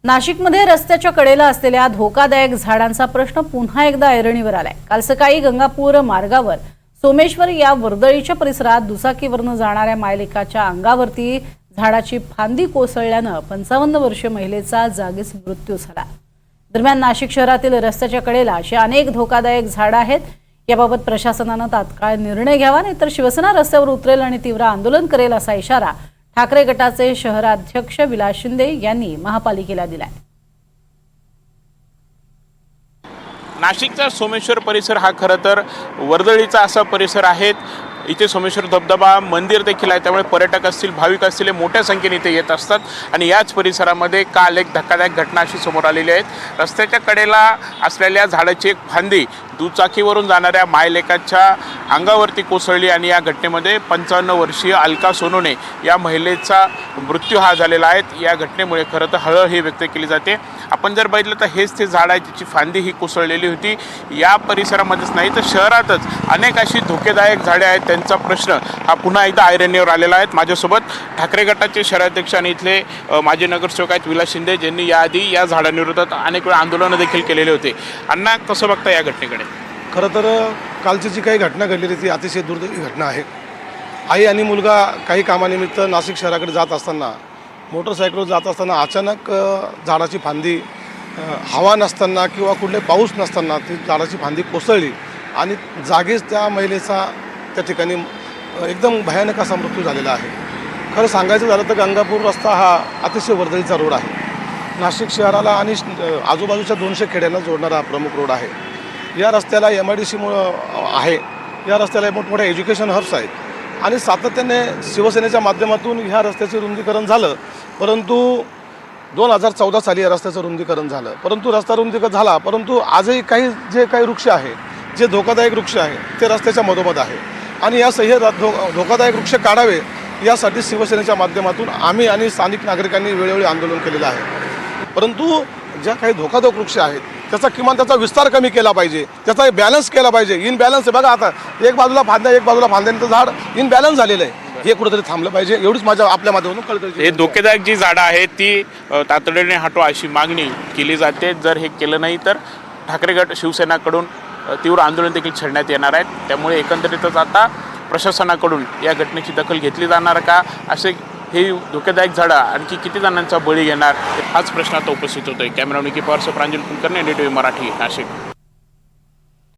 नाशिकमध्ये रस्त्याच्या कडेला असलेल्या धोकादायक झाडांचा प्रश्न पुन्हा एकदा ऐरणीवर आलाय। काल सकाळी गंगापूर मार्गावर सोमेश्वर या वर्दळीच्या परिसरात दुचाकीवरून जाणाऱ्या मायलेकाच्या अंगावरती झाडाची फांदी कोसळल्याने 55 वर्षीय महिलेचा जागीच मृत्यू झाला। दरम्यान नाशिक शहरातील रस्त्याच्या कडेला अशी अनेक धोकादायक झाडे आहेत। याबाबत प्रशासनाने तात्काळ निर्णय घ्यावा, नाहीतर शिवसेना रस्त्यावर उतरेल आणि तीव्र आंदोलन करेल असा इशारा ठाकरे गटाचे शहराध्यक्ष विलास शिंदे यांनी महापालिकेला दिलाय। नाशिकचा सोमेश्वर परिसर हा खरं तर वर्दळीचा असा परिसर आहे। इथे सोमेश्वर धबधबा मंदिर देखील आहे, त्यामुळे पर्यटक असतील, भाविक असतील, मोठ्या संख्येने इथे येत असतात। आणि याच परिसरामध्ये काल एक धक्कादायक घटना अशी समोर आलेली आहे। रस्त्याच्या कडेला असलेल्या झाडाची एक फांदी दुचाकीवरून जाणाऱ्या मायलेकाच्या अंगावरती कोसळली आणि या घटनेमध्ये 55 वर्षीय अलका सोनोने या महिलेचा मृत्यू हा झालेला आहे। या घटनेमुळे खरं तर हळहळ ही व्यक्त केली जाते। आपण जर बघितलं तर हेच ते झाड आहे ज्याची फांदी ही कोसळलेली होती। या परिसरामध्येच नाही तर शहरातच अनेक अशी धोकेदायक झाडे आहेत, त्यांचा प्रश्न हा पुन्हा एकदा ऐरणीवर आलेला आहे। माझ्यासोबत ठाकरे गटाचे शहराध्यक्ष आणि इथले माजी नगरसेवक आहेत विलास शिंदे, ज्यांनी याआधी या झाडांविरोधात अनेक वेळा आंदोलनं देखील केलेले होते। अण्णा, कसं बघता या घटनेकडे? खरं तर कालची जी काही घटना घडलेली ती अतिशय दुर्दैवी घटना आहे। आई आणि मुलगा काही कामानिमित्त नाशिक शहराकडे जात असताना मोटरसायकलवर जात असताना अचानक झाडाची फांदी हवा नसताना किंवा कुठले पाऊस नसताना ती झाडाची फांदी कोसळली आणि जागीच त्या महिलेचा त्या ठिकाणी एकदम भयानक असा मृत्यू झालेला आहे। खरं सांगायचं झालं तर गंगापूर रस्ता हा अतिशय वर्दळीचा रोड आहे। नाशिक शहराला आणि आजूबाजूच्या 200 खेड्यांना जोडणारा प्रमुख रोड आहे। या रस्त्याला MIDC आहे, या रस्त्याला मोठमोठ्या एज्युकेशन हब्स आहेत आणि सातत्याने शिवसेनेच्या माध्यमातून ह्या रस्त्याचे रुंदीकरण झालं, परंतु 2014 साली या रस्त्याचं रुंदीकरण झालं, परंतु रस्ता रुंदीकरण झाला, परंतु आजही जे काही वृक्ष आहे, जे धोकादायक वृक्ष आहे ते रस्त्याच्या मधोमध आहे आणि या धोकादायक वृक्ष काढावे यासाठी शिवसेनेच्या माध्यमातून आम्ही आणि स्थानिक नागरिकांनी वेळोवेळी आंदोलन केलेलं आहे। परंतु ज्या काही धोकादायक वृक्ष आहेत त्याचा किमान त्याचा विस्तार कमी केला पाहिजे, त्याचा बॅलन्स केला पाहिजे। इनबॅलन्स आहे बघा, आता एक बाजूला फांद्या एक बाजूला फांद्यानंतर झाड इनबॅलन्स झालेलं आहे, हे कुठेतरी थांबलं पाहिजे, एवढीच आपल्या माध्यमातून कळकळी। हे धोकेदायक जी झाडं आहेत ती तातडीने हटवा अशी मागणी केली जाते। जर हे केलं नाही तर ठाकरे गट शिवसेनाकडून तीव्र आंदोलन देखील छेडण्यात येणार आहे। त्यामुळे एकंदरीतच आता प्रशासनाकडून या घटनेची दखल घेतली जाणार का, असे हे धोकेदायक झाडं आणखी किती जणांचा बळी घेणार हाच प्रश्न आता उपस्थित होतोय। कॅमेरा निकी पवारसह प्रांजल कुलकर्णी, NDTV मराठी, नाशिक।